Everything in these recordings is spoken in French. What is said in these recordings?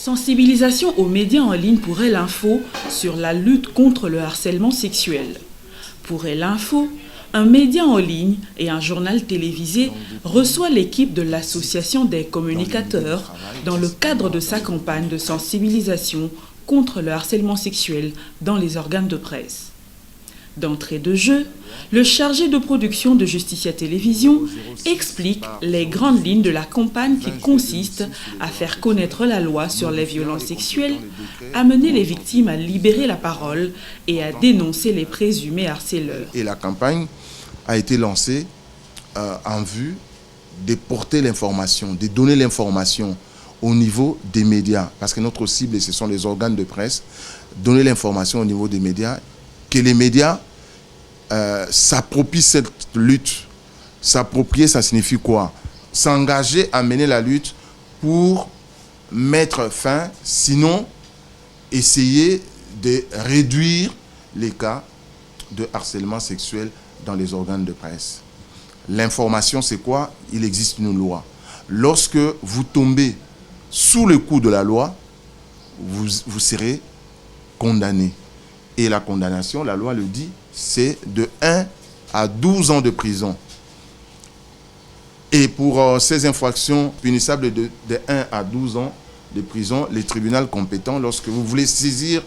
Sensibilisation aux médias en ligne pour Elle Info sur la lutte contre le harcèlement sexuel. Pour Elle Info, un média en ligne et un journal télévisé reçoit l'équipe de l'Association des communicateurs dans le cadre de sa campagne de sensibilisation contre le harcèlement sexuel dans les organes de presse. D'entrée de jeu, le chargé de production de Justicia Télévision explique les grandes lignes de la campagne qui consiste à faire connaître la loi sur les violences sexuelles, amener les victimes à libérer la parole et à dénoncer les présumés harceleurs. Et la campagne a été lancée en vue de porter l'information, de donner l'information au niveau des médias, parce que notre cible, ce sont les organes de presse, donner l'information au niveau des médias, que les médias s'approprient cette lutte. S'approprier, ça signifie quoi? S'engager à mener la lutte pour mettre fin, sinon essayer de réduire les cas de harcèlement sexuel dans les organes de presse. L'information, c'est quoi? Il existe une loi. Lorsque vous tombez sous le coup de la loi, vous serez condamné. Et la condamnation, la loi le dit, c'est de 1 à 12 ans de prison. Et pour ces infractions punissables de 1 à 12 ans de prison, les tribunaux compétents, lorsque vous voulez saisir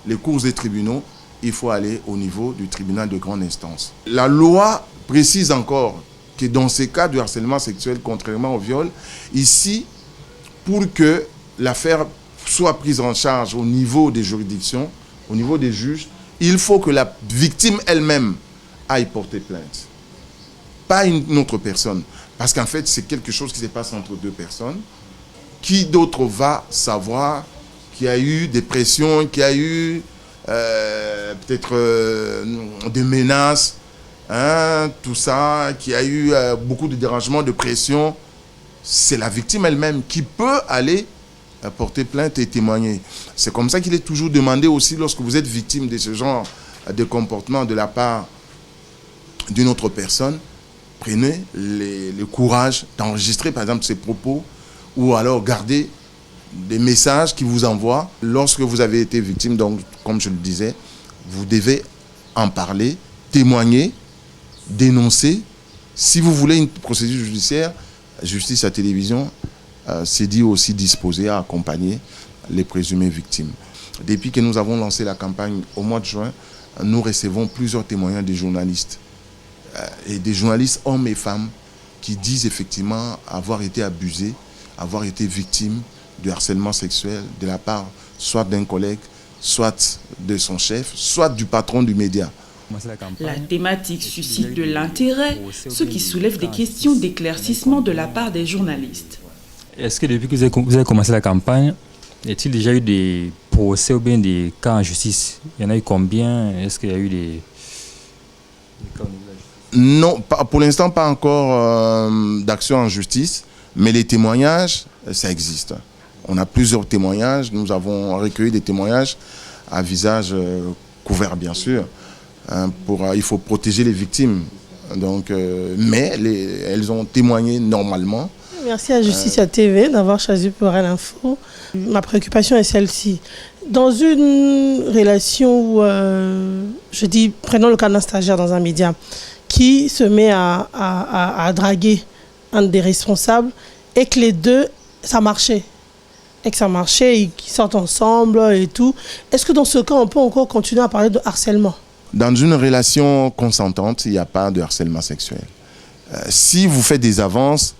les cours des tribunaux, il faut aller au niveau du tribunal de grande instance. La loi précise encore que dans ces cas de harcèlement sexuel, contrairement au viol, ici, pour que l'affaire soit prise en charge au niveau des juridictions, au niveau des juges, il faut que la victime elle-même aille porter plainte. Pas une autre personne. Parce qu'en fait, c'est quelque chose qui se passe entre deux personnes. Qui d'autre va savoir qu'il y a eu des pressions, qu'il y a eu peut-être des menaces, hein, tout ça, qu'il y a eu beaucoup de dérangements, de pression. C'est la victime elle-même qui peut aller porter plainte et témoigner. C'est comme ça qu'il est toujours demandé aussi, lorsque vous êtes victime de ce genre de comportement de la part d'une autre personne, prenez le courage d'enregistrer par exemple ces propos ou alors gardez des messages qui vous envoient. Lorsque vous avez été victime, donc comme je le disais, vous devez en parler, témoigner, dénoncer. Si vous voulez une procédure judiciaire, Justicia Télévision s'est dit aussi disposé à accompagner les présumées victimes. Depuis que nous avons lancé la campagne au mois de juin, nous recevons plusieurs témoignages des journalistes. Et des journalistes hommes et femmes qui disent effectivement avoir été abusés, avoir été victimes de harcèlement sexuel de la part soit d'un collègue, soit de son chef, soit du patron du média. La thématique suscite de l'intérêt, ce qui soulève des questions d'éclaircissement de la part des journalistes. Est-ce que depuis que vous avez commencé la campagne, est-il déjà eu des procès ou bien des cas en justice? Il y en a eu combien? Est-ce qu'il y a eu des cas au niveau de la justice? Non, pour l'instant, pas encore d'action en justice, mais les témoignages, ça existe. On a plusieurs témoignages. Nous avons recueilli des témoignages à visage couvert, bien sûr. Il faut protéger les victimes. Donc, mais elles ont témoigné normalement. Merci à Justicia TV d'avoir choisi pour Elle Info. Ma préoccupation est celle-ci. Dans une relation où, je dis, prenons le cas d'un stagiaire dans un média qui se met à draguer un des responsables et que les deux, ça marchait. Et que ça marchait, et qu'ils sortent ensemble et tout. Est-ce que dans ce cas, on peut encore continuer à parler de harcèlement? Dans une relation consentante, il n'y a pas de harcèlement sexuel. Si vous faites des avances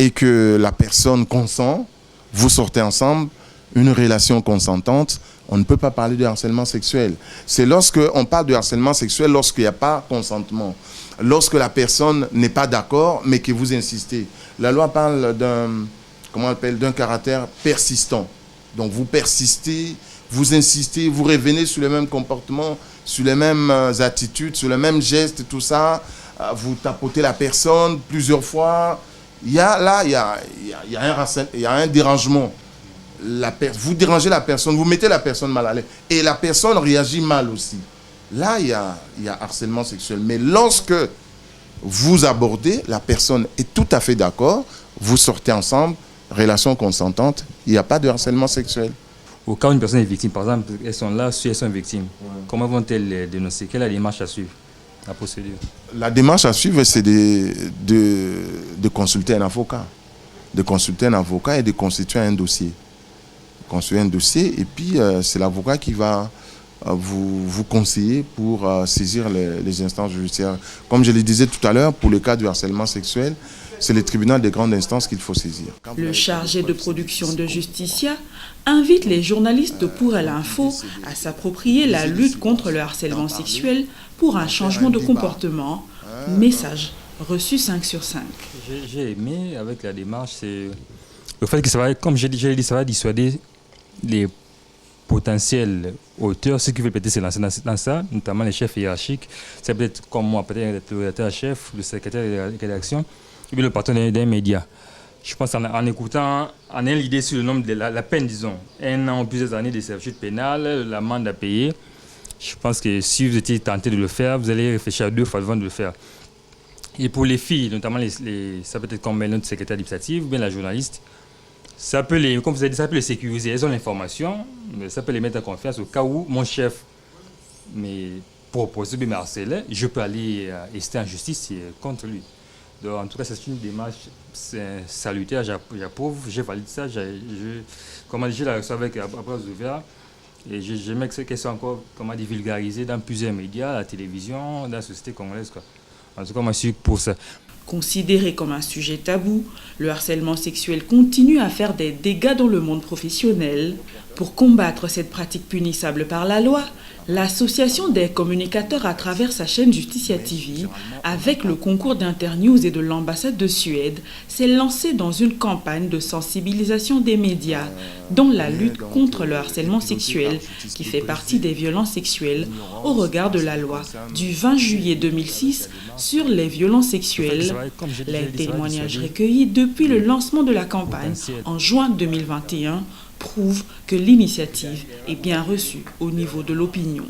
et que la personne consent, vous sortez ensemble, une relation consentante, on ne peut pas parler de harcèlement sexuel. C'est lorsqu'on parle de harcèlement sexuel, lorsqu'il n'y a pas consentement. Lorsque la personne n'est pas d'accord, mais que vous insistez. La loi parle d'un caractère persistant. Donc vous persistez, vous insistez, vous revenez sur le même comportement, sur les mêmes attitudes, sur les mêmes gestes, tout ça. Vous tapotez la personne plusieurs fois. Il y a un dérangement. Vous dérangez la personne, vous mettez la personne mal à l'aise. Et la personne réagit mal aussi. Là, il y a harcèlement sexuel. Mais lorsque vous abordez, la personne est tout à fait d'accord, vous sortez ensemble, relation consentante, il n'y a pas de harcèlement sexuel. Au cas où une personne est victime, par exemple, elles sont là, si elles sont victimes, comment vont-elles les dénoncer? Quelle est la démarche à suivre, la procédure? La démarche à suivre, c'est de consulter un avocat. De consulter un avocat et de constituer un dossier. Constituer un dossier et puis c'est l'avocat qui va vous conseiller pour saisir les instances judiciaires. Comme je le disais tout à l'heure, pour le cas du harcèlement sexuel, c'est le tribunal de grande instance qu'il faut saisir. Le chargé de production de Justicia invite les journalistes de Pour Elle Info à s'approprier la lutte contre le harcèlement sexuel pour un changement de comportement. Message reçu 5 sur 5. J'ai aimé avec la démarche, c'est le fait que ça va, comme j'ai déjà dit, ça va dissuader les potentiels auteurs, ceux qui veulent peut-être se lancer dans ça, notamment les chefs hiérarchiques. C'est peut-être comme moi, peut-être le rédacteur-chef, le secrétaire de rédaction, et puis le patron d'un média. Je pense en écoutant, en ayant l'idée sur le nombre de la peine, disons, 1 an ou plusieurs années de servitude pénale, l'amende à payer, je pense que si vous étiez tenté de le faire, vous allez réfléchir à 2 fois avant de le faire. Et pour les filles, notamment ça peut être comme notre secrétaire administratif ou bien la journaliste, ça peut comme vous avez dit, ça peut les sécuriser. Elles ont l'information, mais ça peut les mettre en confiance au cas où mon chef me propose de me harceler, je peux aller rester en justice contre lui. Donc, en tout cas, c'est une démarche salutaire, j'approuve, je valide ça. Comment je la reçois avec à bras ouverts. Et j'aime qu'elle soit encore vulgarisée dans plusieurs médias, la télévision, dans la société congolaise, quoi. En tout cas, moi, je suis pour ça. Considéré comme un sujet tabou, le harcèlement sexuel continue à faire des dégâts dans le monde professionnel. Pour combattre cette pratique punissable par la loi, l'Association des communicateurs à travers sa chaîne Justicia TV, avec le concours d'Internews et de l'ambassade de Suède, s'est lancée dans une campagne de sensibilisation des médias dans la lutte contre le harcèlement sexuel, qui fait partie des violences sexuelles au regard de la loi du 20 juillet 2006 sur les violences sexuelles. Les témoignages recueillis depuis le lancement de la campagne en juin 2021 prouvent que l'initiative est bien reçue au niveau de l'opinion.